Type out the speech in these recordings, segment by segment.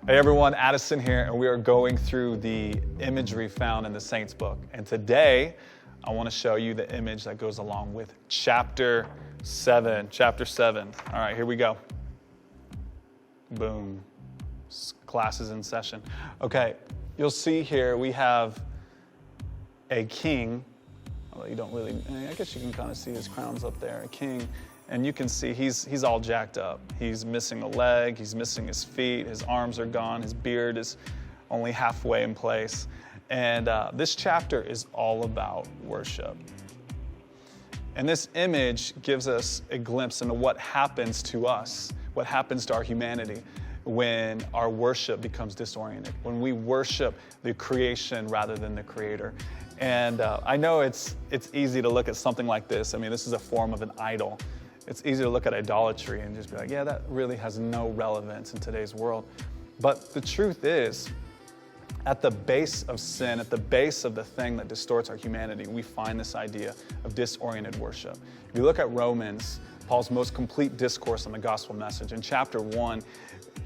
Hey everyone, Addison here, and we are going through the imagery found in the Saints book. And today, I want to show you the image that goes along with chapter 7. Chapter 7. All right, here we go. Boom. Class is in session. Okay, you'll see here we have a king. Well, you don't really, I guess you can kind of see his crown's up there, a king. And you can see he's all jacked up. He's missing a leg, he's missing his feet, his arms are gone, his beard is only halfway in place. And this chapter is all about worship. And this image gives us a glimpse into what happens to us, what happens to our humanity when our worship becomes disoriented, when we worship the creation rather than the creator. And I know it's easy to look at something like this. I mean, this is a form of an idol. It's easy to look at idolatry and just be like, yeah, that really has no relevance in today's world. But the truth is, at the base of sin, at the base of the thing that distorts our humanity, we find this idea of disoriented worship. If you look at Romans, Paul's most complete discourse on the gospel message, in chapter 1,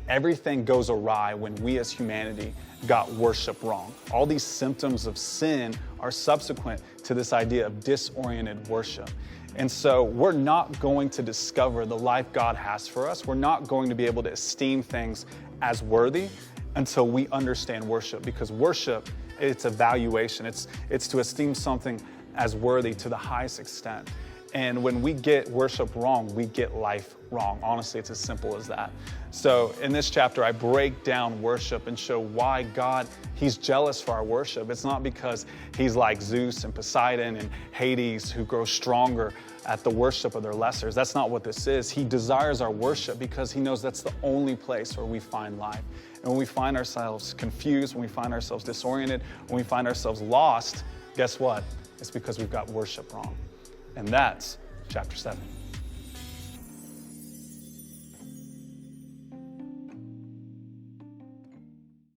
everything goes awry when we as humanity got worship wrong. All these symptoms of sin are subsequent to this idea of disoriented worship. And so we're not going to discover the life God has for us. We're not going to be able to esteem things as worthy until we understand worship, because worship, it's a valuation. It's to esteem something as worthy to the highest extent. And when we get worship wrong, we get life wrong. Honestly, it's as simple as that. So in this chapter, I break down worship and show why God, he's jealous for our worship. It's not because he's like Zeus and Poseidon and Hades who grow stronger at the worship of their lessers. That's not what this is. He desires our worship because he knows that's the only place where we find life. And when we find ourselves confused, when we find ourselves disoriented, when we find ourselves lost, guess what? It's because we've got worship wrong. And that's chapter 7.